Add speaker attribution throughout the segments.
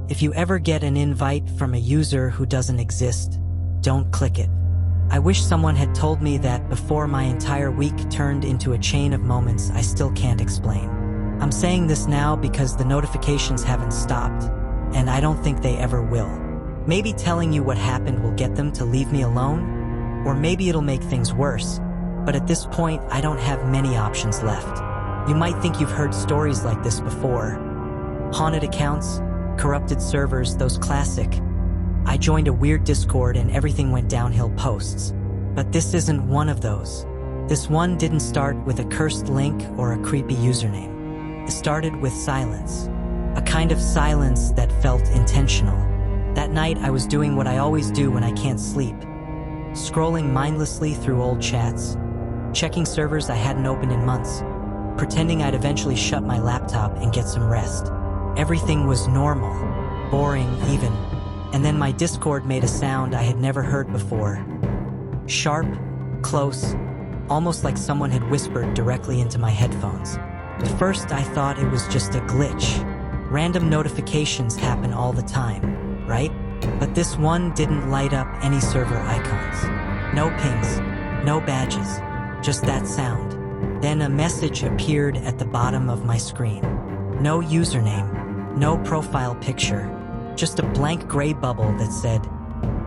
Speaker 1: If you ever get an invite from a user who doesn't exist, don't click it. I wish someone had told me that before my entire week turned into a chain of moments I still can't explain. I'm saying this now because the notifications haven't stopped, and I don't think they ever will. Maybe telling you what happened will get them to leave me alone, or maybe it'll make things worse, but at this point I don't have many options left. You might think you've heard stories like this before. Haunted accounts, corrupted servers, those classic. I joined a weird Discord and everything went downhill posts. But this isn't one of those. This one didn't start with a cursed link or a creepy username. It started with silence. A kind of silence that felt intentional. That night I was doing what I always do when I can't sleep. Scrolling mindlessly through old chats. Checking servers I hadn't opened in months. Pretending I'd eventually shut my laptop and get some rest. Everything was normal. Boring even. And then my Discord made a sound I had never heard before. Sharp, close, almost like someone had whispered directly into my headphones. At first I thought it was just a glitch. Random notifications happen all the time, right? But this one didn't light up any server icons. No pings, no badges, just that sound. Then a message appeared at the bottom of my screen. No username, no profile picture. Just a blank gray bubble that said,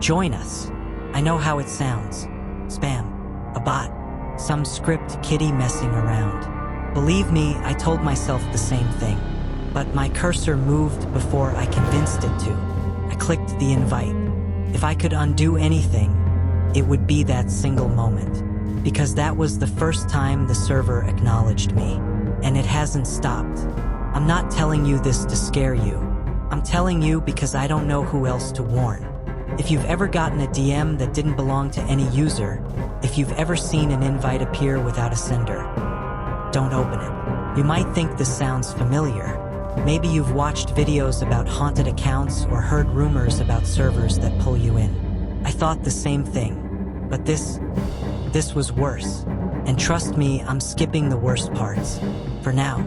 Speaker 1: "Join us." I know how it sounds. Spam. A bot. Some script kiddie messing around. Believe me, I told myself the same thing. But my cursor moved before I convinced it to. I clicked the invite. If I could undo anything, it would be that single moment. Because that was the first time the server acknowledged me. And it hasn't stopped. I'm not telling you this to scare you. I'm telling you because I don't know who else to warn. If you've ever gotten a DM that didn't belong to any user, if you've ever seen an invite appear without a sender, don't open it. You might think this sounds familiar. Maybe you've watched videos about haunted accounts or heard rumors about servers that pull you in. I thought the same thing. But this was worse. And trust me, I'm skipping the worst parts. For now.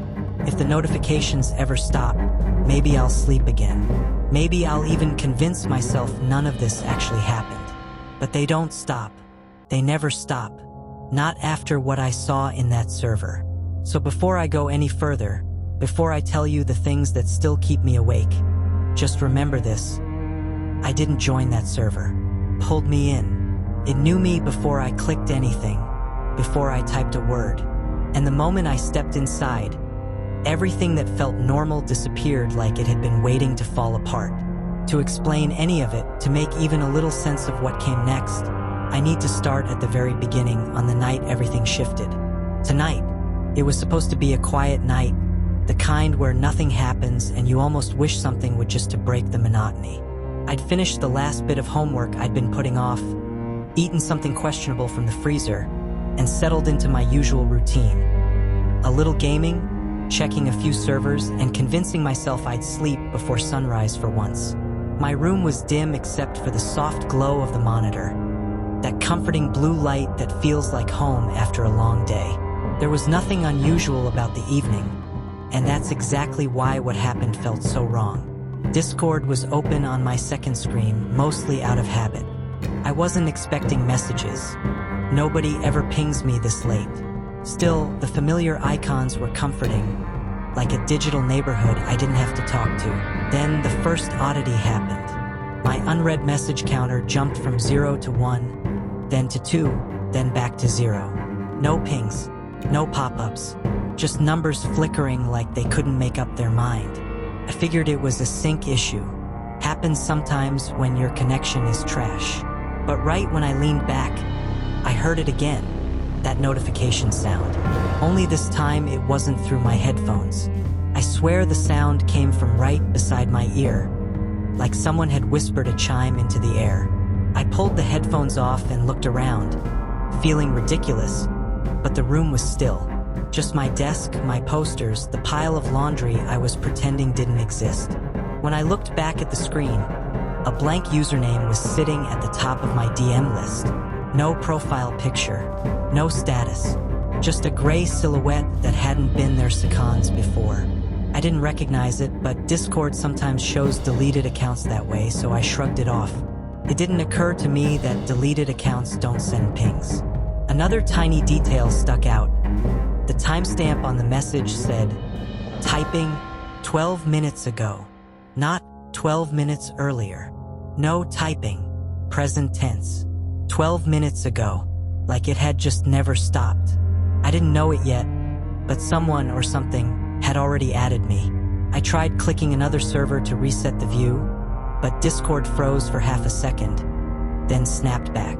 Speaker 1: If the notifications ever stop, maybe I'll sleep again. Maybe I'll even convince myself none of this actually happened. But they don't stop. They never stop. Not after what I saw in that server. So before I go any further, before I tell you the things that still keep me awake, just remember this. I didn't join that server. It pulled me in. It knew me before I clicked anything, before I typed a word. And the moment I stepped inside, everything that felt normal disappeared like it had been waiting to fall apart. To explain any of it, to make even a little sense of what came next, I need to start at the very beginning on the night everything shifted. Tonight, it was supposed to be a quiet night, the kind where nothing happens and you almost wish something would just to break the monotony. I'd finished the last bit of homework I'd been putting off, eaten something questionable from the freezer, and settled into my usual routine. A little gaming, checking a few servers, and convincing myself I'd sleep before sunrise for once. My room was dim except for the soft glow of the monitor, that comforting blue light that feels like home after a long day. There was nothing unusual about the evening, and that's exactly why what happened felt so wrong. Discord was open on my second screen, mostly out of habit. I wasn't expecting messages. Nobody ever pings me this late. Still, the familiar icons were comforting, like a digital neighborhood I didn't have to talk to. Then the first oddity happened. My unread message counter jumped from 0 to 1, then to 2, then back to 0. No pings, no pop-ups, just numbers flickering like they couldn't make up their mind. I figured it was a sync issue. Happens sometimes when your connection is trash. But right when I leaned back, I heard it again. That notification sound. Only this time it wasn't through my headphones. I swear the sound came from right beside my ear, like someone had whispered a chime into the air. I pulled the headphones off and looked around, feeling ridiculous, but the room was still. Just my desk, my posters, the pile of laundry I was pretending didn't exist. When I looked back at the screen, a blank username was sitting at the top of my DM list. No profile picture, no status, just a gray silhouette that hadn't been there seconds before. I I didn't recognize it, but Discord sometimes shows deleted accounts that way, so I shrugged it off. It didn't occur to me that deleted accounts don't send pings. Another tiny detail stuck out. The timestamp on the message said, typing 12 minutes ago, not 12 minutes earlier. No typing, present tense. 12 minutes ago, like it had just never stopped. I didn't know it yet, but someone or something had already added me. I tried clicking another server to reset the view, but Discord froze for half a second, then snapped back.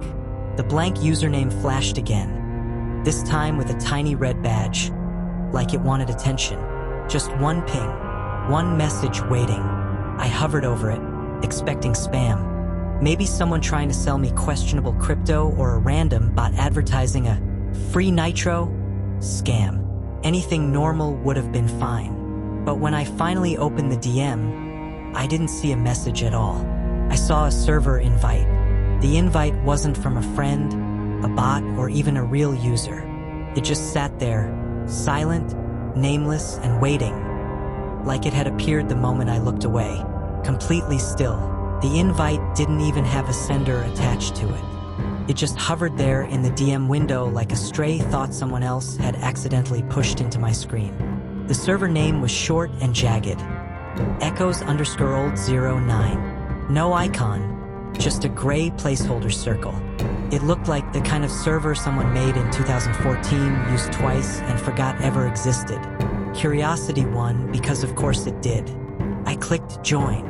Speaker 1: The blank username flashed again, this time with a tiny red badge, like it wanted attention. Just one ping, one message waiting. I hovered over it, expecting spam. Maybe someone trying to sell me questionable crypto or a random bot advertising a free nitro? Scam. Anything normal would have been fine. But when I finally opened the DM, I didn't see a message at all. I saw a server invite. The invite wasn't from a friend, a bot, or even a real user. It just sat there, silent, nameless, and waiting, like it had appeared the moment I looked away, completely still. The invite didn't even have a sender attached to it. It just hovered there in the DM window like a stray thought someone else had accidentally pushed into my screen. The server name was short and jagged. Echoes_old09. No icon, just a gray placeholder circle. It looked like the kind of server someone made in 2014, used twice, and forgot ever existed. Curiosity won because of course it did. I clicked join.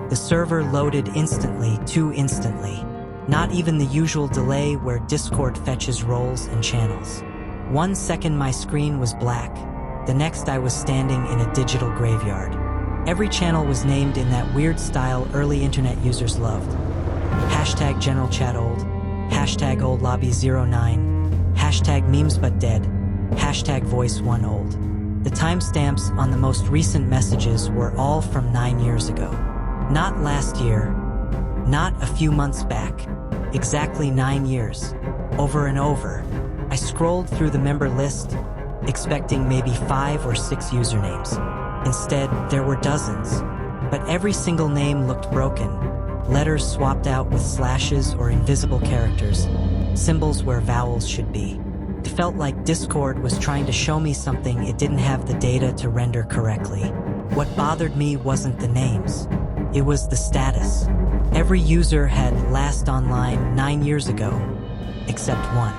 Speaker 1: The server loaded instantly, too instantly. Not even the usual delay where Discord fetches roles and channels. 1 second my screen was black. The next I was standing in a digital graveyard. Every channel was named in that weird style early internet users loved. Hashtag general chat old. Hashtag old lobby 09. Hashtag memes but dead. Hashtag voice 1 old. The timestamps on the most recent messages were all from 9 years ago. Not last year, not a few months back, exactly 9 years. Over and over, I scrolled through the member list, expecting maybe 5 or 6 usernames. Instead, there were dozens, but every single name looked broken. Letters swapped out with slashes or invisible characters, symbols where vowels should be. It felt like Discord was trying to show me something it didn't have the data to render correctly. What bothered me wasn't the names. It was the status. Every user had last online 9 years ago, except one.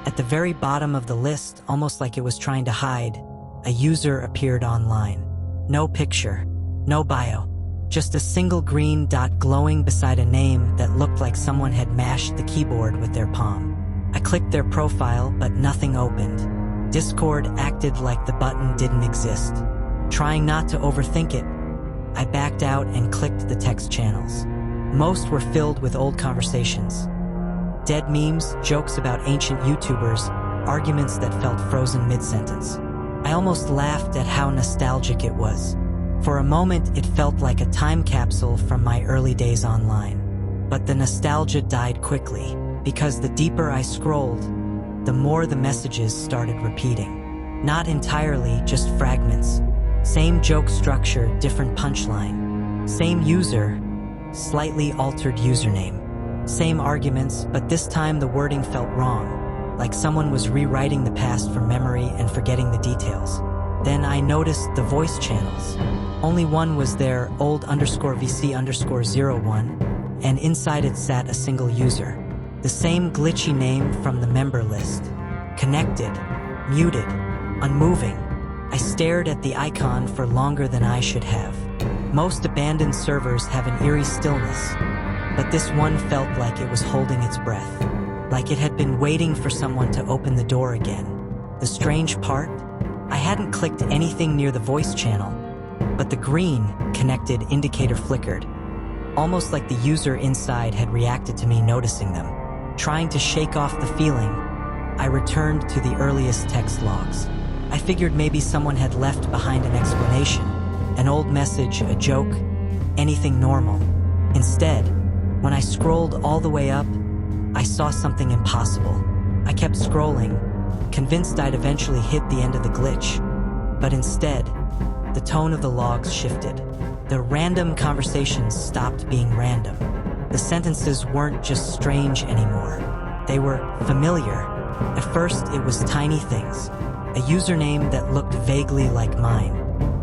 Speaker 1: At the very bottom of the list, almost like it was trying to hide, a user appeared online. No picture, no bio, just a single green dot glowing beside a name that looked like someone had mashed the keyboard with their palm. I clicked their profile, but nothing opened. Discord acted like the button didn't exist. Trying not to overthink it, I backed out and clicked the text channels. Most were filled with old conversations. Dead memes, jokes about ancient YouTubers, arguments that felt frozen mid-sentence. I almost laughed at how nostalgic it was. For a moment, it felt like a time capsule from my early days online. But the nostalgia died quickly, because the deeper I scrolled, the more the messages started repeating. Not entirely, just fragments. Same joke structure, different punchline. Same user, slightly altered username. Same arguments, but this time the wording felt wrong, like someone was rewriting the past from memory and forgetting the details. Then I noticed the voice channels. Only one was there, old_VC_01, and inside it sat a single user. The same glitchy name from the member list. Connected, muted, unmoving. I stared at the icon for longer than I should have. Most abandoned servers have an eerie stillness, but this one felt like it was holding its breath, like it had been waiting for someone to open the door again. The strange part? I hadn't clicked anything near the voice channel, but the green, connected indicator flickered, almost like the user inside had reacted to me noticing them. Trying to shake off the feeling, I returned to the earliest text logs. I figured maybe someone had left behind an explanation, an old message, a joke, anything normal. Instead, when I scrolled all the way up, I saw something impossible. I kept scrolling, convinced I'd eventually hit the end of the glitch. But instead, the tone of the logs shifted. The random conversations stopped being random. The sentences weren't just strange anymore. They were familiar. At first, it was tiny things. A username that looked vaguely like mine.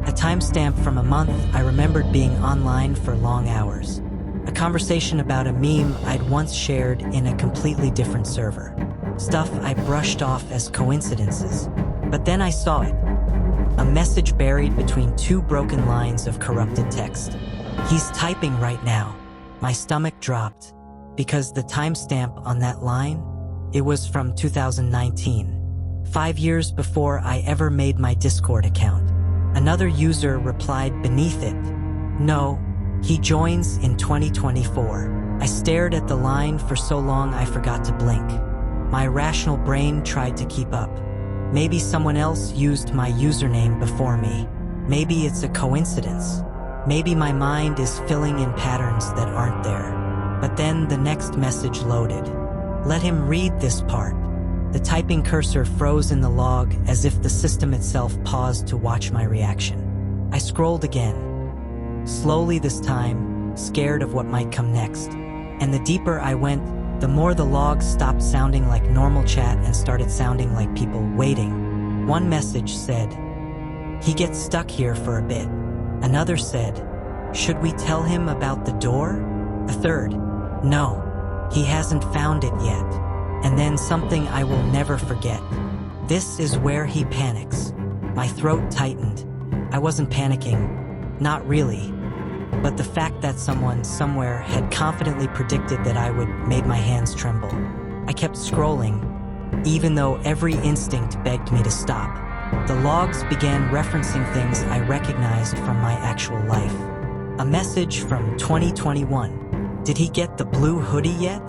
Speaker 1: A timestamp from a month I remembered being online for long hours. A conversation about a meme I'd once shared in a completely different server. Stuff I brushed off as coincidences. But then I saw it. A message buried between two broken lines of corrupted text. "He's typing right now." My stomach dropped, because the timestamp on that line, it was from 2019, 5 years before I ever made my Discord account. Another user replied beneath it, "No, he joins in 2024. I stared at the line for so long I forgot to blink. My rational brain tried to keep up. Maybe someone else used my username before me. Maybe it's a coincidence. Maybe my mind is filling in patterns that aren't there." But then the next message loaded. "Let him read this part." The typing cursor froze in the log as if the system itself paused to watch my reaction. I scrolled again. Slowly this time, scared of what might come next. And the deeper I went, the more the log stopped sounding like normal chat and started sounding like people waiting. One message said, "He gets stuck here for a bit." Another said, "Should we tell him about the door?" A third, "No, he hasn't found it yet." And then something I will never forget. "This is where he panics." My throat tightened. I wasn't panicking. Not really. But the fact that someone somewhere had confidently predicted that I would made my hands tremble. I kept scrolling, even though every instinct begged me to stop. The logs began referencing things I recognized from my actual life. A message from 2021. "Did he get the blue hoodie yet?"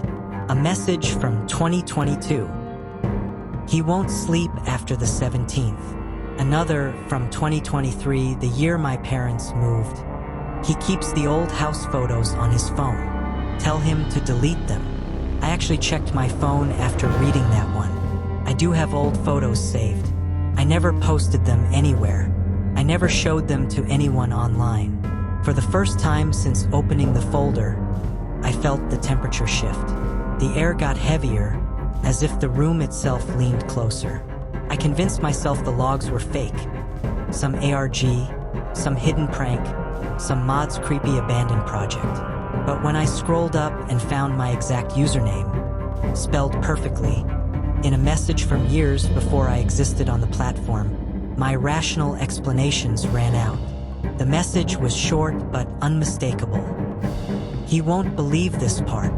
Speaker 1: A message from 2022. "He won't sleep after the 17th. Another from 2023, the year my parents moved. "He keeps the old house photos on his phone. Tell him to delete them." I actually checked my phone after reading that one. I do have old photos saved. I never posted them anywhere. I never showed them to anyone online. For the first time since opening the folder, I felt the temperature shift. The air got heavier, as if the room itself leaned closer. I convinced myself the logs were fake. Some ARG, some hidden prank, some mod's creepy abandoned project. But when I scrolled up and found my exact username, spelled perfectly, in a message from years before I existed on the platform, my rational explanations ran out. The message was short but unmistakable. "He won't believe this part."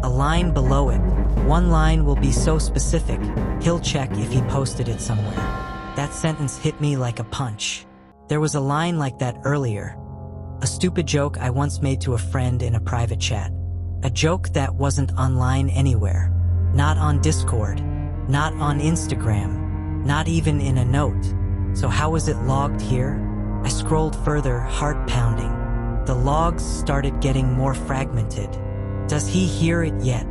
Speaker 1: A line below it. "One line will be so specific, he'll check if he posted it somewhere." That sentence hit me like a punch. There was a line like that earlier. A stupid joke I once made to a friend in a private chat. A joke that wasn't online anywhere. Not on Discord. Not on Instagram. Not even in a note. So how was it logged here? I scrolled further, heart pounding. The logs started getting more fragmented. "Does he hear it yet?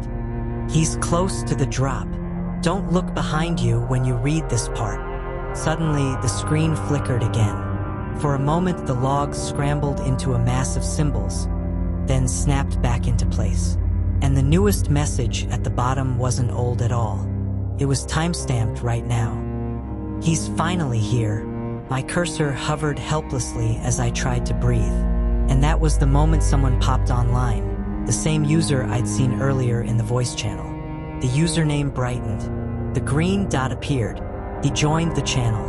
Speaker 1: He's close to the drop. Don't look behind you when you read this part." Suddenly, the screen flickered again. For a moment, the logs scrambled into a mass of symbols, then snapped back into place. And the newest message at the bottom wasn't old at all. It was timestamped right now. "He's finally here." My cursor hovered helplessly as I tried to breathe. And that was the moment someone popped online. The same user I'd seen earlier in the voice channel. The username brightened. The green dot appeared. He joined the channel.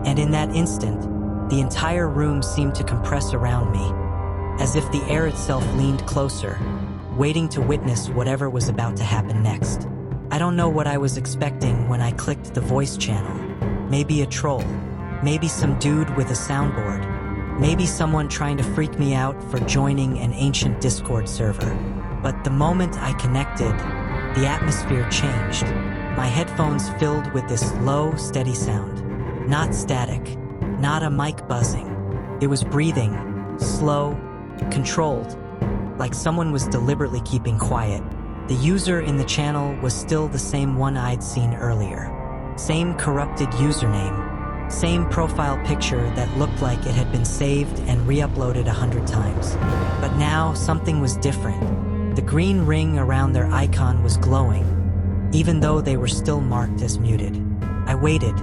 Speaker 1: And in that instant, the entire room seemed to compress around me, as if the air itself leaned closer, waiting to witness whatever was about to happen next. I don't know what I was expecting when I clicked the voice channel. Maybe a troll. Maybe some dude with a soundboard. Maybe someone trying to freak me out for joining an ancient Discord server. But the moment I connected, the atmosphere changed. My headphones filled with this low, steady sound. Not static, not a mic buzzing. It was breathing, slow, controlled, like someone was deliberately keeping quiet. The user in the channel was still the same one I'd seen earlier. Same corrupted username. Same profile picture that looked like it had been saved and re-uploaded 100 times. But now something was different. The green ring around their icon was glowing, even though they were still marked as muted. I waited.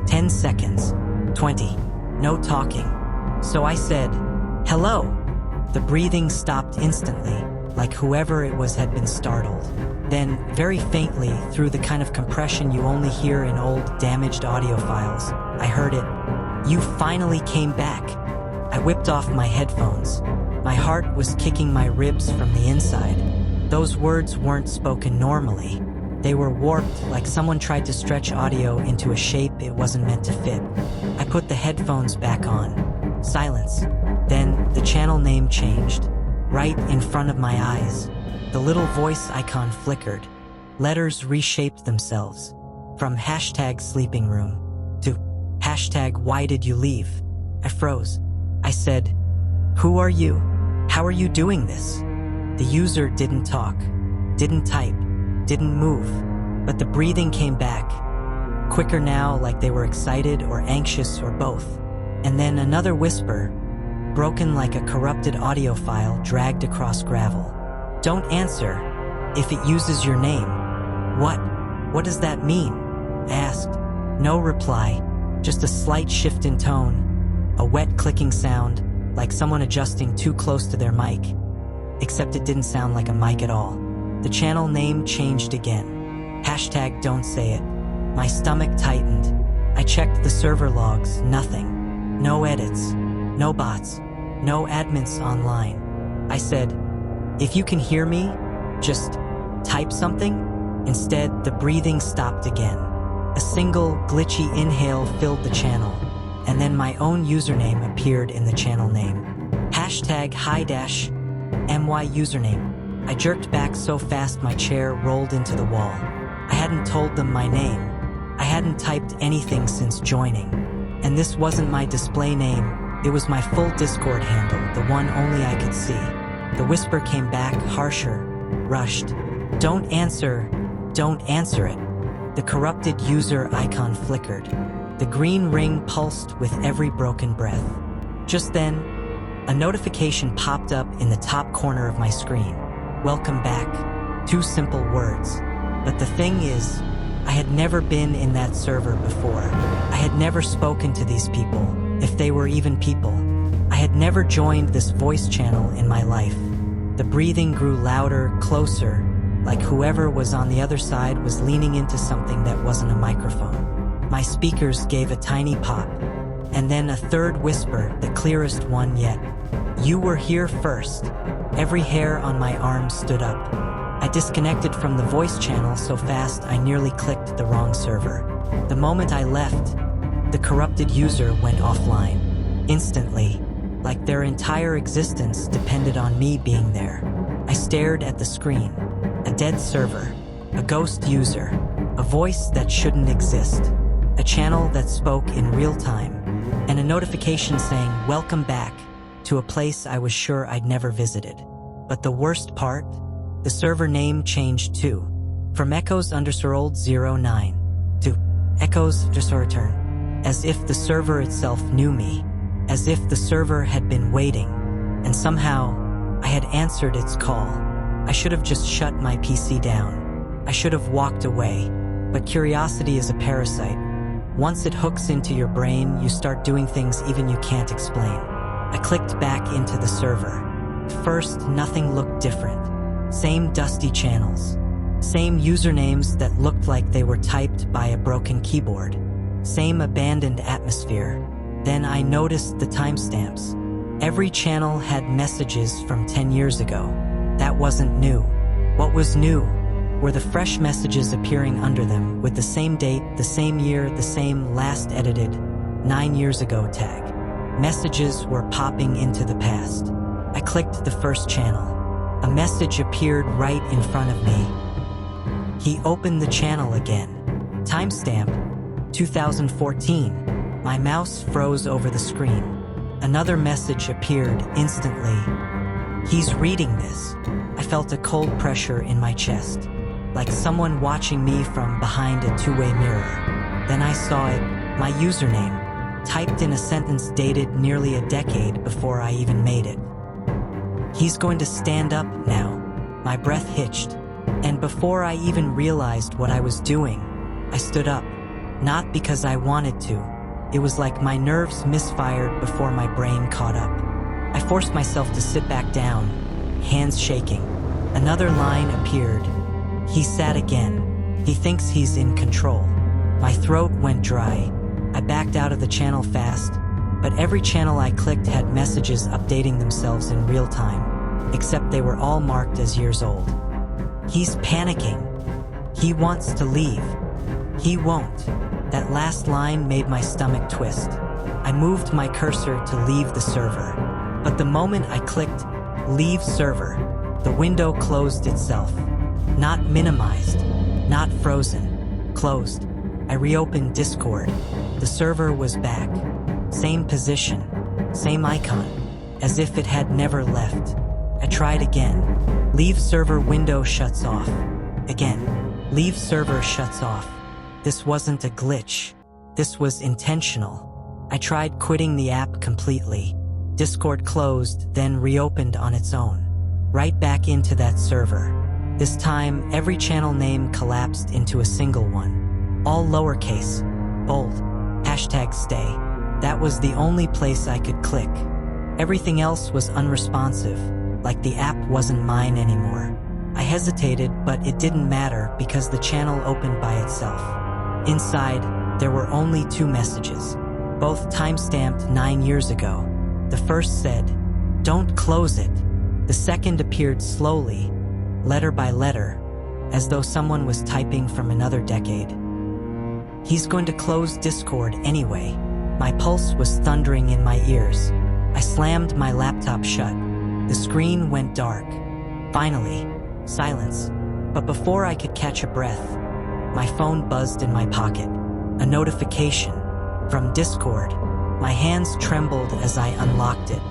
Speaker 1: 10 seconds. 20. No talking. So I said, "Hello." The breathing stopped instantly, like whoever it was had been startled. Then, very faintly, through the kind of compression you only hear in old, damaged audio files, I heard it. "You finally came back." I whipped off my headphones. My heart was kicking my ribs from the inside. Those words weren't spoken normally. They were warped, like someone tried to stretch audio into a shape it wasn't meant to fit. I put the headphones back on. Silence. Then, the channel name changed. Right in front of my eyes. The little voice icon flickered. Letters reshaped themselves. From #sleeping room to #why did you leave? I froze. I said, "Who are you? How are you doing this?" The user didn't talk, didn't type, didn't move, but the breathing came back. Quicker now, like they were excited or anxious or both. And then another whisper, broken like a corrupted audio file dragged across gravel. "Don't answer if it uses your name." "What? What does that mean?" I asked. No reply, just a slight shift in tone, a wet clicking sound, like someone adjusting too close to their mic. Except it didn't sound like a mic at all. The channel name changed again. #don't say it. My stomach tightened. I checked the server logs, nothing. No edits, no bots, no admins online. I said, "If you can hear me, just type something." Instead, the breathing stopped again. A single, glitchy inhale filled the channel, and then my own username appeared in the channel name. #hi-my username. I jerked back so fast my chair rolled into the wall. I hadn't told them my name. I hadn't typed anything since joining. And this wasn't my display name, it was my full Discord handle, the one only I could see. The whisper came back, harsher, rushed. "Don't answer it." The corrupted user icon flickered. The green ring pulsed with every broken breath. Just then, a notification popped up in the top corner of my screen. "Welcome back." 2 simple words. But the thing is, I had never been in that server before. I had never spoken to these people, if they were even people. I had never joined this voice channel in my life. The breathing grew louder, closer, like whoever was on the other side was leaning into something that wasn't a microphone. My speakers gave a tiny pop, and then a third whisper, the clearest one yet. "You were here first." Every hair on my arm stood up. I disconnected from the voice channel so fast I nearly clicked the wrong server. The moment I left, the corrupted user went offline. Instantly, like their entire existence depended on me being there. I stared at the screen. A dead server, a ghost user, a voice that shouldn't exist, a channel that spoke in real time, and a notification saying, "Welcome back," to a place I was sure I'd never visited. But the worst part? The server name changed too, from echoes_old09 to echoes_return, as if the server itself knew me, as if the server had been waiting, and somehow I had answered its call. I should have just shut my PC down. I should have walked away, but curiosity is a parasite. Once it hooks into your brain, you start doing things even you can't explain. I clicked back into the server. First, nothing looked different. Same dusty channels. Same usernames that looked like they were typed by a broken keyboard. Same abandoned atmosphere. Then I noticed the timestamps. Every channel had messages from 10 years ago. That wasn't new. What was new were the fresh messages appearing under them with the same date, the same year, the same last edited 9 years ago tag. Messages were popping into the past. I clicked the first channel. A message appeared right in front of me. He opened the channel again. Timestamp 2014. My mouse froze over the screen. Another message appeared instantly. He's reading this. I felt a cold pressure in my chest, like someone watching me from behind a two-way mirror. Then I saw it, my username, typed in a sentence dated nearly a decade before I even made it. "He's going to stand up now." My breath hitched, and before I even realized what I was doing, I stood up. Not because I wanted to. It was like my nerves misfired before my brain caught up. I forced myself to sit back down, hands shaking. Another line appeared. "He sat again. He thinks he's in control." My throat went dry. I backed out of the channel fast, but every channel I clicked had messages updating themselves in real time, except they were all marked as years old. "He's panicking. He wants to leave. He won't." That last line made my stomach twist. I moved my cursor to leave the server, but the moment I clicked "Leave server," the window closed itself. Not minimized, not frozen, closed. I reopened Discord. The server was back. Same position, same icon, as if it had never left. I tried again. "Leave server," window shuts off. Again, "Leave server," shuts off. This wasn't a glitch. This was intentional. I tried quitting the app completely. Discord closed, then reopened on its own. Right back into that server. This time, every channel name collapsed into a single one. All lowercase, bold, #stay. That was the only place I could click. Everything else was unresponsive, like the app wasn't mine anymore. I hesitated, but it didn't matter because the channel opened by itself. Inside, there were only 2 messages, both timestamped 9 years ago. The first said, "Don't close it." The second appeared slowly, letter by letter, as though someone was typing from another decade. "He's going to close Discord anyway." My pulse was thundering in my ears. I slammed my laptop shut. The screen went dark. Finally, silence. But before I could catch a breath, my phone buzzed in my pocket. A notification from Discord. My hands trembled as I unlocked it.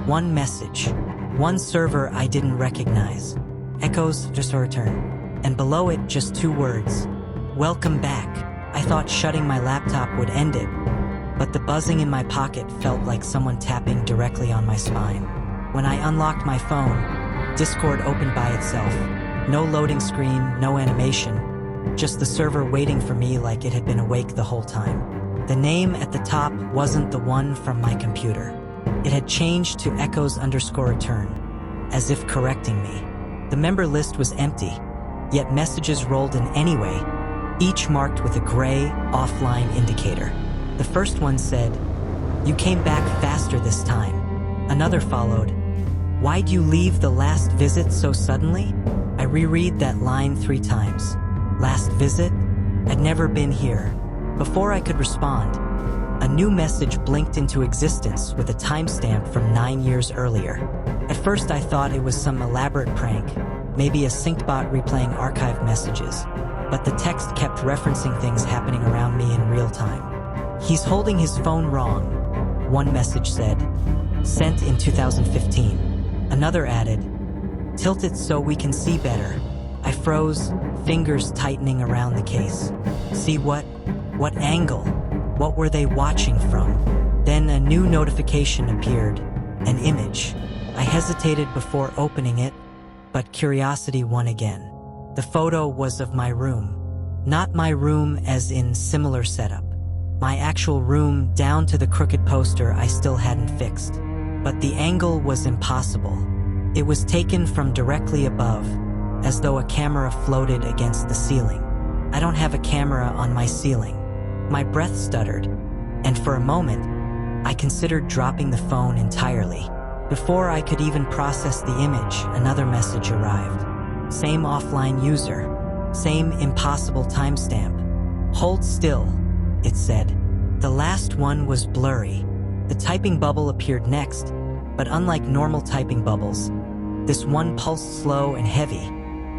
Speaker 1: One message. One server I didn't recognize. Echoes just a return. And below it, just 2 words. "Welcome back." I thought shutting my laptop would end it, but the buzzing in my pocket felt like someone tapping directly on my spine. When I unlocked my phone, Discord opened by itself. No loading screen, no animation, just the server waiting for me like it had been awake the whole time. The name at the top wasn't the one from my computer. It had changed to echoes_return, as if correcting me. The member list was empty, yet messages rolled in anyway, each marked with a gray, offline indicator. The first one said, "You came back faster this time." Another followed, "Why'd you leave the last visit so suddenly?" I reread that line 3 times. Last visit? I'd never been here. Before I could respond, a new message blinked into existence with a timestamp from 9 years earlier. At first I thought it was some elaborate prank, maybe a synced bot replaying archived messages, but the text kept referencing things happening around me in real time. "He's holding his phone wrong," one message said. "Sent in 2015. Another added, "Tilt it so we can see better." I froze, fingers tightening around the case. See what? What angle? What were they watching from? Then a new notification appeared, an image. I hesitated before opening it, but curiosity won again. The photo was of my room. Not my room as in similar setup. My actual room down to the crooked poster I still hadn't fixed. But the angle was impossible. It was taken from directly above, as though a camera floated against the ceiling. I don't have a camera on my ceiling. My breath stuttered, and for a moment, I considered dropping the phone entirely. Before I could even process the image, another message arrived. Same offline user, same impossible timestamp. "Hold still," it said. The last one was blurry. The typing bubble appeared next, but unlike normal typing bubbles, this one pulsed slow and heavy,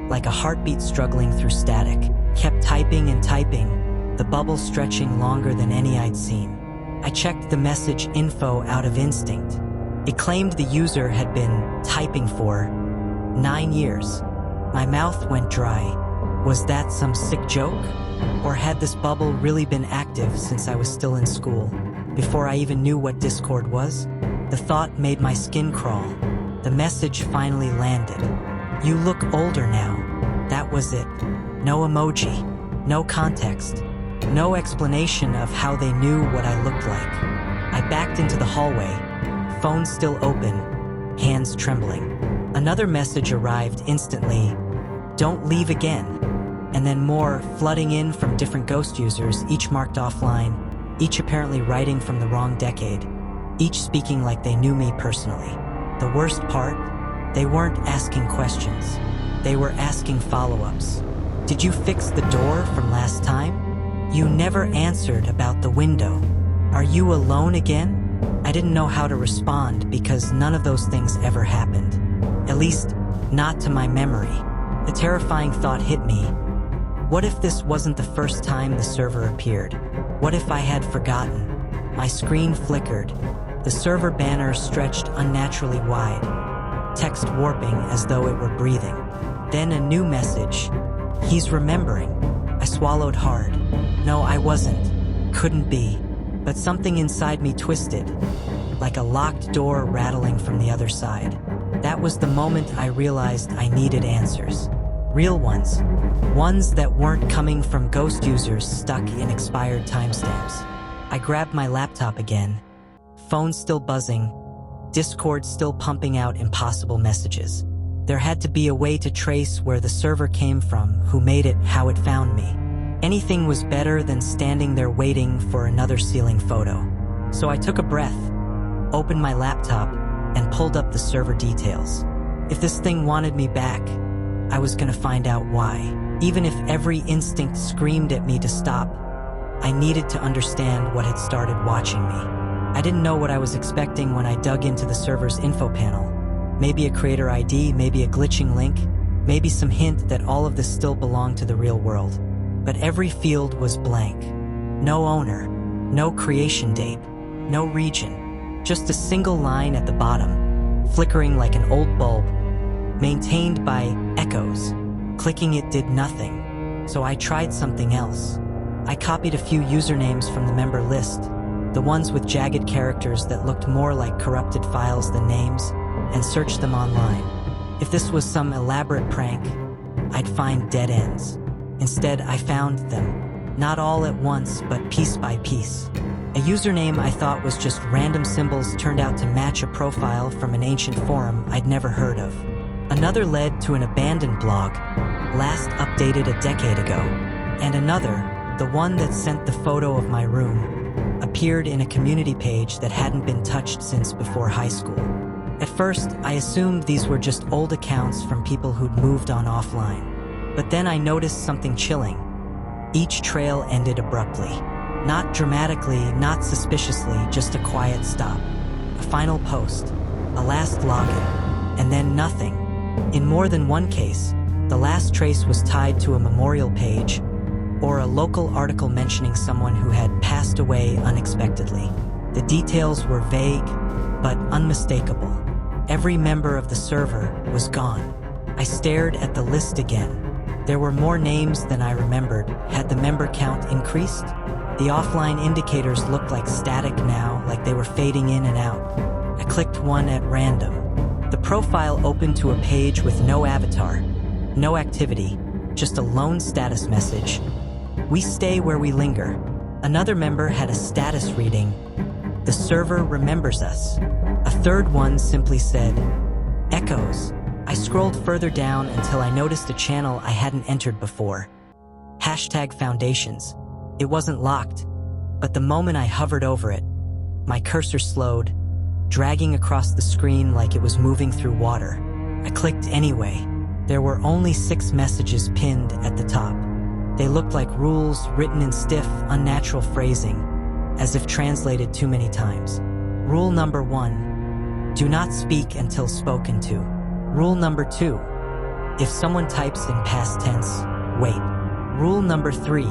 Speaker 1: like a heartbeat struggling through static. Kept typing and typing, the bubble stretching longer than any I'd seen. I checked the message info out of instinct. It claimed the user had been typing for 9 years. My mouth went dry. Was that some sick joke? Or had this bubble really been active since I was still in school? before I even knew what Discord was. The thought made my skin crawl. The message finally landed. "You look older now." That was it. No emoji, no context, no explanation of how they knew what I looked like. I backed into the hallway, phone still open, hands trembling. Another message arrived instantly, "Don't leave again." And then more flooding in from different ghost users, each marked offline, each apparently writing from the wrong decade, each speaking like they knew me personally. The worst part? They weren't asking questions. They were asking follow-ups. "Did you fix the door from last time? You never answered about the window. Are you alone again?" I didn't know how to respond because none of those things ever happened. At least, not to my memory. The terrifying thought hit me. What if this wasn't the first time the server appeared? What if I had forgotten? My screen flickered. The server banner stretched unnaturally wide, text warping as though it were breathing. Then a new message. "He's remembering." I swallowed hard. No, I wasn't. Couldn't be. But something inside me twisted, like a locked door rattling from the other side. That was the moment I realized I needed answers. Real ones. Ones that weren't coming from ghost users stuck in expired timestamps. I grabbed my laptop again. Phone still buzzing. Discord still pumping out impossible messages. There had to be a way to trace where the server came from, who made it, how it found me. Anything was better than standing there waiting for another ceiling photo. So I took a breath, opened my laptop, and pulled up the server details. If this thing wanted me back, I was gonna find out why. Even if every instinct screamed at me to stop, I needed to understand what had started watching me. I didn't know what I was expecting when I dug into the server's info panel. Maybe a creator ID, maybe a glitching link, maybe some hint that all of this still belonged to the real world. But every field was blank. No owner, no creation date, no region, just a single line at the bottom, flickering like an old bulb, maintained by echoes. Clicking it did nothing, so I tried something else. I copied a few usernames from the member list, the ones with jagged characters that looked more like corrupted files than names, and searched them online. If this was some elaborate prank, I'd find dead ends. Instead, I found them, not all at once, but piece by piece. A username I thought was just random symbols turned out to match a profile from an ancient forum I'd never heard of. Another led to an abandoned blog, last updated a decade ago. And another, the one that sent the photo of my room, appeared in a community page that hadn't been touched since before high school. At first, I assumed these were just old accounts from people who'd moved on offline. But then I noticed something chilling. Each trail ended abruptly. Not dramatically, not suspiciously, just a quiet stop. A final post, a last login, and then nothing. In more than one case, the last trace was tied to a memorial page or a local article mentioning someone who had passed away unexpectedly. The details were vague, but unmistakable. Every member of the server was gone. I stared at the list again. There were more names than I remembered. Had the member count increased? The offline indicators looked like static now, like they were fading in and out. I clicked one at random. The profile opened to a page with no avatar, no activity, just a lone status message. "We stay where we linger." Another member had a status reading, "The server remembers us." A third one simply said, "Echoes." I scrolled further down until I noticed a channel I hadn't entered before. #Foundations. It wasn't locked, but the moment I hovered over it, my cursor slowed, dragging across the screen like it was moving through water. I clicked anyway. There were only 6 messages pinned at the top. They looked like rules written in stiff, unnatural phrasing, as if translated too many times. Rule number 1, do not speak until spoken to. Rule number 2, if someone types in past tense, wait. Rule number 3,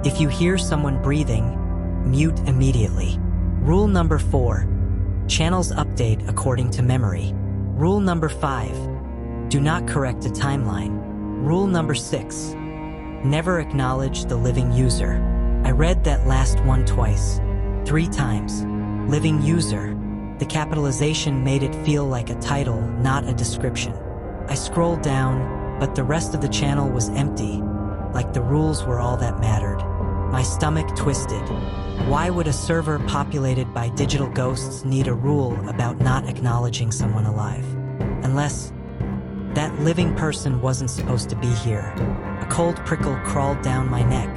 Speaker 1: if you hear someone breathing, mute immediately. Rule number 4, channels update according to memory. Rule number 5, do not correct a timeline. Rule number 6, never acknowledge the living user. I read that last one twice. 3 times. Living user. The capitalization made it feel like a title, not a description. I scrolled down, but the rest of the channel was empty, like the rules were all that mattered. My stomach twisted. Why would a server populated by digital ghosts need a rule about not acknowledging someone alive? Unless that living person wasn't supposed to be here. A cold prickle crawled down my neck.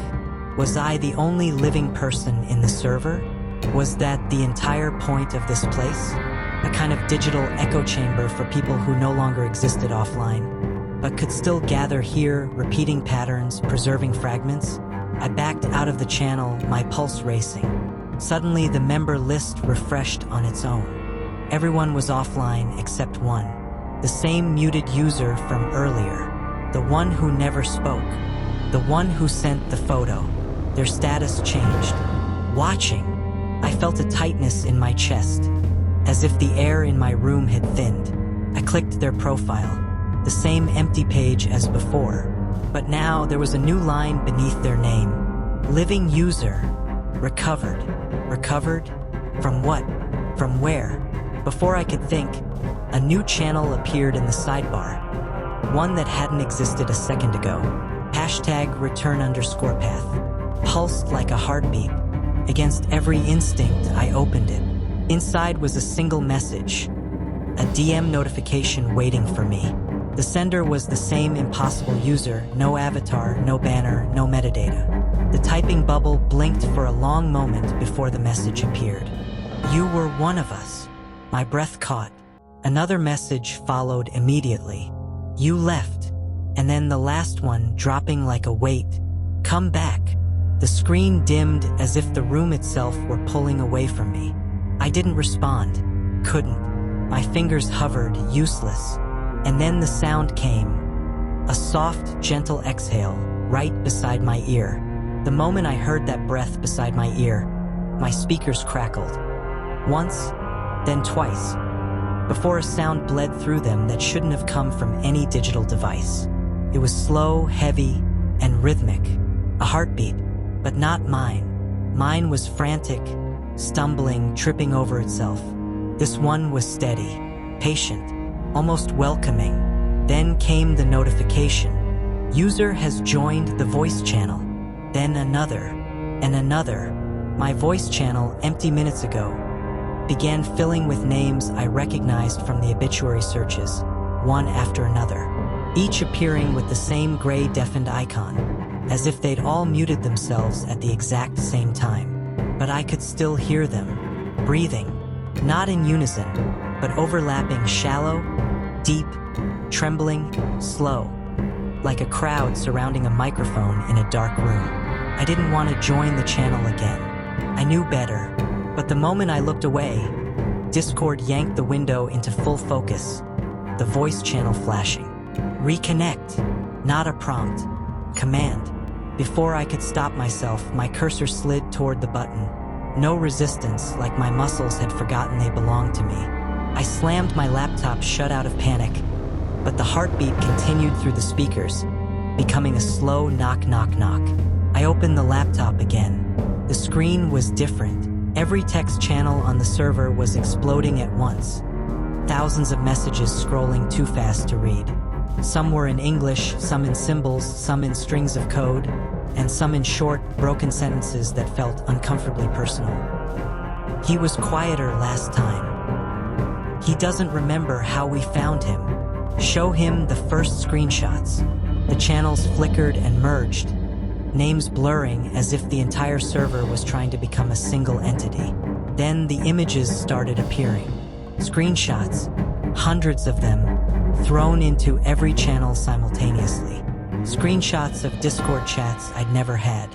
Speaker 1: Was I the only living person in the server? Was that the entire point of this place? A kind of digital echo chamber for people who no longer existed offline, but could still gather here, repeating patterns, preserving fragments? I backed out of the channel, my pulse racing. Suddenly, the member list refreshed on its own. Everyone was offline except one. The same muted user from earlier. The one who never spoke. The one who sent the photo. Their status changed. Watching. I felt a tightness in my chest, as if the air in my room had thinned. I clicked their profile. The same empty page as before. But now there was a new line beneath their name. Living user. Recovered. Recovered? From what? From where? Before I could think, a new channel appeared in the sidebar. One that hadn't existed a second ago. #return_path. Pulsed like a heartbeat. Against every instinct, I opened it. Inside was a single message. A DM notification waiting for me. The sender was the same impossible user, no avatar, no banner, no metadata. The typing bubble blinked for a long moment before the message appeared. You were one of us. My breath caught. Another message followed immediately. You left. And then the last one dropping like a weight. Come back. The screen dimmed as if the room itself were pulling away from me. I didn't respond. Couldn't. My fingers hovered, useless. And then the sound came. A soft, gentle exhale, right beside my ear. The moment I heard that breath beside my ear, my speakers crackled. Once, then twice, before a sound bled through them that shouldn't have come from any digital device. It was slow, heavy, and rhythmic. A heartbeat, but not mine. Mine was frantic, stumbling, tripping over itself. This one was steady, patient, almost welcoming. Then came the notification. User has joined the voice channel. Then another, and another. My voice channel, empty minutes ago, began filling with names I recognized from the obituary searches, one after another, each appearing with the same gray deafened icon, as if they'd all muted themselves at the exact same time. But I could still hear them, breathing, not in unison, but overlapping, shallow, deep, trembling, slow, like a crowd surrounding a microphone in a dark room. I didn't want to join the channel again. I knew better, but the moment I looked away, Discord yanked the window into full focus, the voice channel flashing. Reconnect, not a prompt, command. Before I could stop myself, my cursor slid toward the button. No resistance, like my muscles had forgotten they belonged to me. I slammed my laptop shut out of panic, but the heartbeat continued through the speakers, becoming a slow knock, knock, knock. I opened the laptop again. The screen was different. Every text channel on the server was exploding at once. Thousands of messages scrolling too fast to read. Some were in English, some in symbols, some in strings of code, and some in short, broken sentences that felt uncomfortably personal. He was quieter last time. He doesn't remember how we found him. Show him the first screenshots. The channels flickered and merged, names blurring as if the entire server was trying to become a single entity. Then the images started appearing. Screenshots, hundreds of them, thrown into every channel simultaneously. Screenshots of Discord chats I'd never had.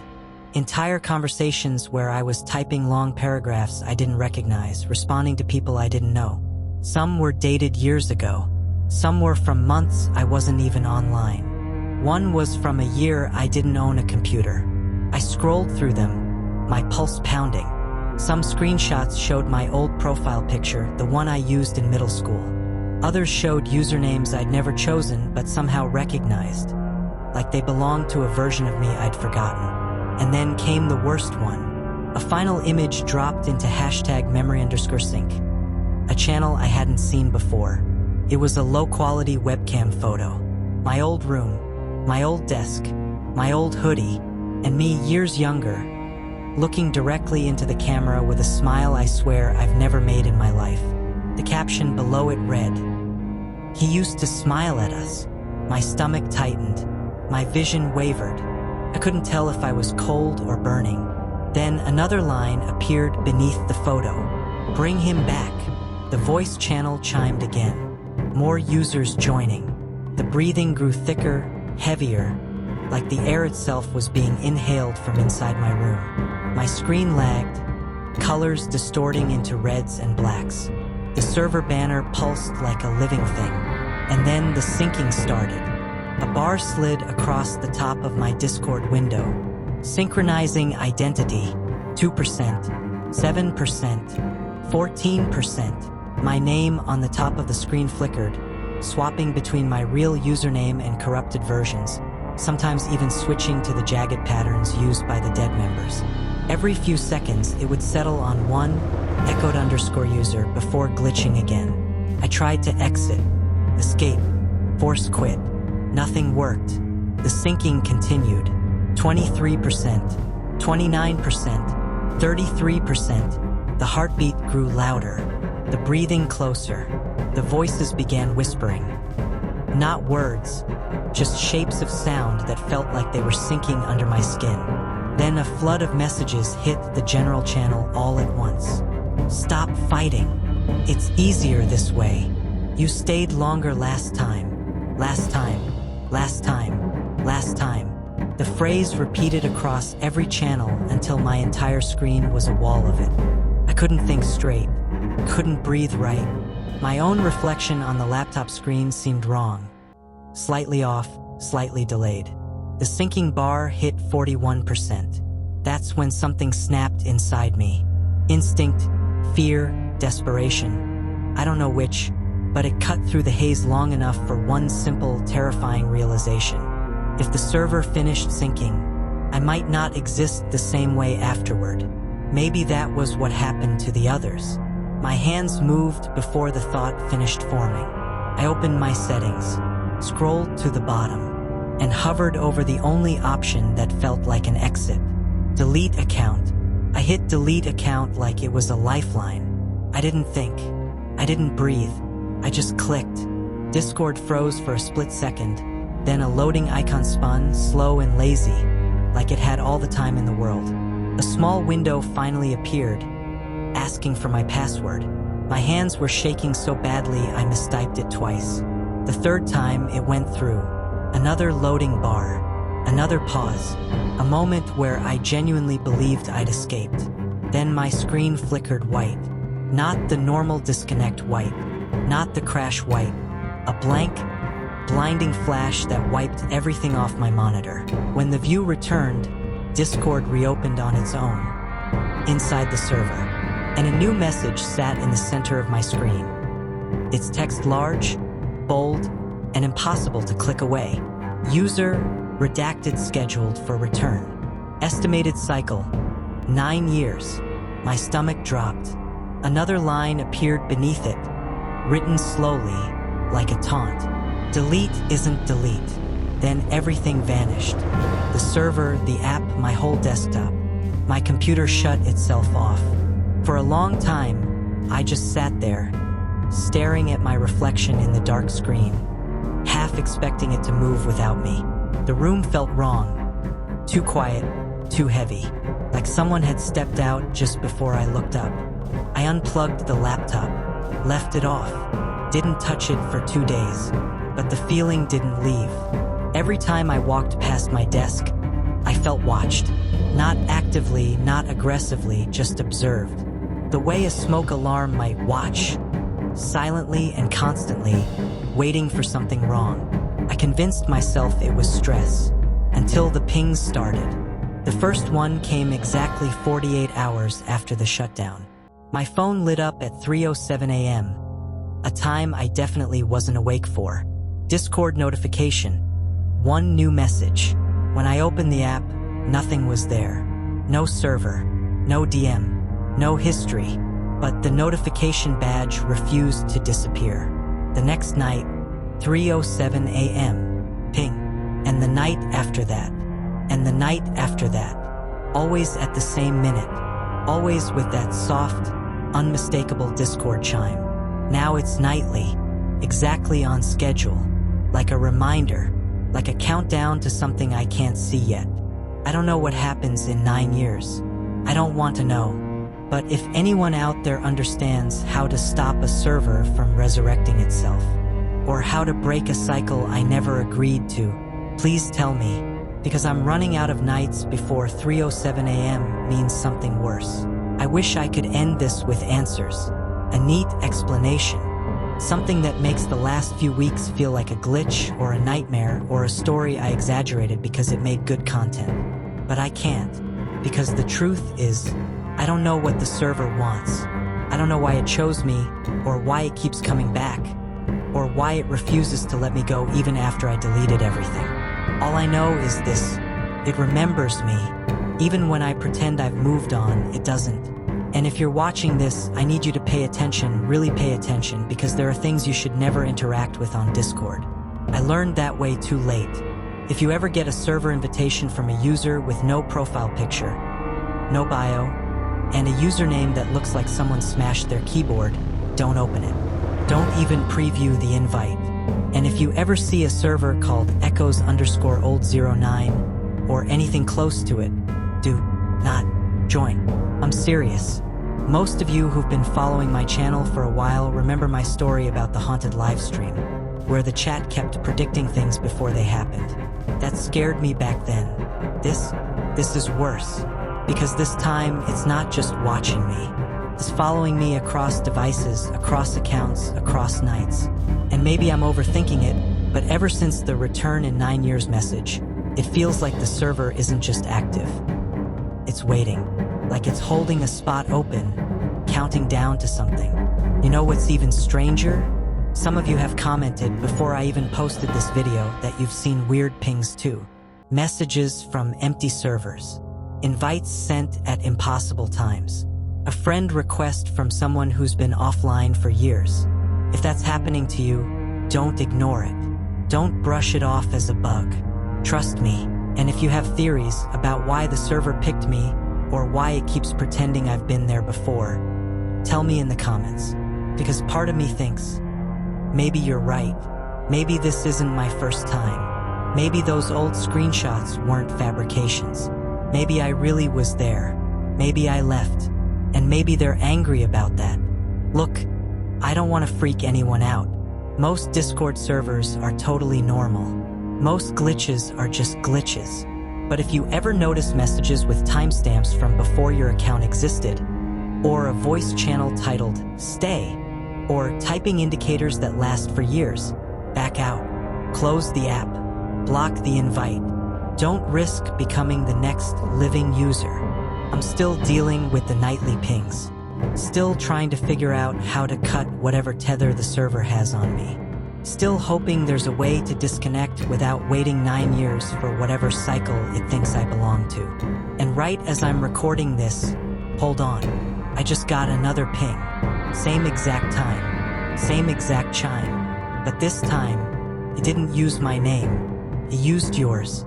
Speaker 1: Entire conversations where I was typing long paragraphs I didn't recognize, responding to people I didn't know. Some were dated years ago. Some were from months I wasn't even online. One was from a year I didn't own a computer. I scrolled through them, my pulse pounding. Some screenshots showed my old profile picture, the one I used in middle school. Others showed usernames I'd never chosen but somehow recognized, like they belonged to a version of me I'd forgotten. And then came the worst one. A final image dropped into #memory_sync, a channel I hadn't seen before. It was a low-quality webcam photo. My old room, my old desk, my old hoodie, and me years younger, looking directly into the camera with a smile I swear I've never made in my life. The caption below it read, "He used to smile at us." My stomach tightened. My vision wavered. I couldn't tell if I was cold or burning. Then another line appeared beneath the photo. "Bring him back." The voice channel chimed again. More users joining. The breathing grew thicker, heavier, like the air itself was being inhaled from inside my room. My screen lagged, colors distorting into reds and blacks. The server banner pulsed like a living thing. And then the syncing started. A bar slid across the top of my Discord window, synchronizing identity. 2%, 7%, 14%. My name on the top of the screen flickered, swapping between my real username and corrupted versions, sometimes even switching to the jagged patterns used by the dead members. Every few seconds, it would settle on one echoed_user before glitching again. I tried to exit, escape, force quit. Nothing worked. The syncing continued. 23%, 29%, 33%. The heartbeat grew louder, the breathing closer. The voices began whispering. Not words, just shapes of sound that felt like they were sinking under my skin. Then a flood of messages hit the general channel all at once. "Stop fighting. It's easier this way. You stayed longer last time. Last time. Last time. Last time." The phrase repeated across every channel until my entire screen was a wall of it. I couldn't think straight. Couldn't breathe right. My own reflection on the laptop screen seemed wrong. Slightly off, slightly delayed. The syncing bar hit 41%. That's when something snapped inside me. Instinct, fear, desperation. I don't know which, but it cut through the haze long enough for one simple, terrifying realization. If the server finished syncing, I might not exist the same way afterward. Maybe that was what happened to the others. My hands moved before the thought finished forming. I opened my settings, scrolled to the bottom, and hovered over the only option that felt like an exit. Delete account. I hit delete account like it was a lifeline. I didn't think. I didn't breathe. I just clicked. Discord froze for a split second, then a loading icon spun, slow and lazy, like it had all the time in the world. A small window finally appeared, asking for my password. My hands were shaking so badly I mistyped it twice. The third time it went through. Another loading bar. Another pause. A moment where I genuinely believed I'd escaped. Then my screen flickered white. Not the normal disconnect white. Not the crash white. A blank, blinding flash that wiped everything off my monitor. When the view returned, Discord reopened on its own, inside the server, and a new message sat in the center of my screen. Its text large, bold, and impossible to click away. User, redacted scheduled for return. Estimated cycle, 9 years. My stomach dropped. Another line appeared beneath it, written slowly, like a taunt. Delete isn't delete. Then everything vanished. The server, the app, my whole desktop. My computer shut itself off. For a long time, I just sat there, staring at my reflection in the dark screen, half expecting it to move without me. The room felt wrong. Too quiet, too heavy, like someone had stepped out just before I looked up. I unplugged the laptop, left it off, didn't touch it for 2 days, but the feeling didn't leave. Every time I walked past my desk, I felt watched. Not actively, not aggressively, just observed. The way a smoke alarm might watch, silently and constantly, waiting for something wrong. I convinced myself it was stress, until the pings started. The first one came exactly 48 hours after the shutdown. My phone lit up at 3:07 a.m., a time I definitely wasn't awake for. Discord notification. One new message. When I opened the app, nothing was there. No server. No DM, no history, but the notification badge refused to disappear. The next night, 3:07 a.m., ping. And the night after that. And the night after that. Always at the same minute. Always with that soft, unmistakable Discord chime. Now it's nightly, exactly on schedule. Like a reminder, like a countdown to something I can't see yet. I don't know what happens in 9 years. I don't want to know. But if anyone out there understands how to stop a server from resurrecting itself, or how to break a cycle I never agreed to, please tell me, because I'm running out of nights before 3:07 a.m. means something worse. I wish I could end this with answers, a neat explanation, something that makes the last few weeks feel like a glitch or a nightmare or a story I exaggerated because it made good content. But I can't, because the truth is, I don't know what the server wants. I don't know why it chose me, or why it keeps coming back, or why it refuses to let me go even after I deleted everything. All I know is this: it remembers me. Even when I pretend I've moved on, it doesn't. And if you're watching this, I need you to pay attention, really pay attention, because there are things you should never interact with on Discord. I learned that way too late. If you ever get a server invitation from a user with no profile picture, no bio, and a username that looks like someone smashed their keyboard, don't open it. Don't even preview the invite. And if you ever see a server called echoes_old09 or anything close to it, do not join. I'm serious. Most of you who've been following my channel for a while remember my story about the haunted livestream, where the chat kept predicting things before they happened. That scared me back then. This is worse, because this time it's not just watching me. It's following me across devices, across accounts, across nights. And maybe I'm overthinking it, but ever since the return in 9 years message, it feels like the server isn't just active. It's waiting, like it's holding a spot open, counting down to something. You know what's even stranger? Some of you have commented before I even posted this video that you've seen weird pings too. Messages from empty servers. Invites sent at impossible times. A friend request from someone who's been offline for years. If that's happening to you, don't ignore it. Don't brush it off as a bug. Trust me. And if you have theories about why the server picked me, or why it keeps pretending I've been there before, tell me in the comments. Because part of me thinks, maybe you're right. Maybe this isn't my first time. Maybe those old screenshots weren't fabrications. Maybe I really was there. Maybe I left. And maybe they're angry about that. Look, I don't want to freak anyone out. Most Discord servers are totally normal. Most glitches are just glitches. But if you ever notice messages with timestamps from before your account existed, or a voice channel titled "Stay," or typing indicators that last for years, back out. Close the app. Block the invite. Don't risk becoming the next living user. I'm still dealing with the nightly pings. Still trying to figure out how to cut whatever tether the server has on me. Still hoping there's a way to disconnect without waiting 9 years for whatever cycle it thinks I belong to. And right as I'm recording this, hold on, I just got another ping. Same exact time, same exact chime. But this time, it didn't use my name. It used yours.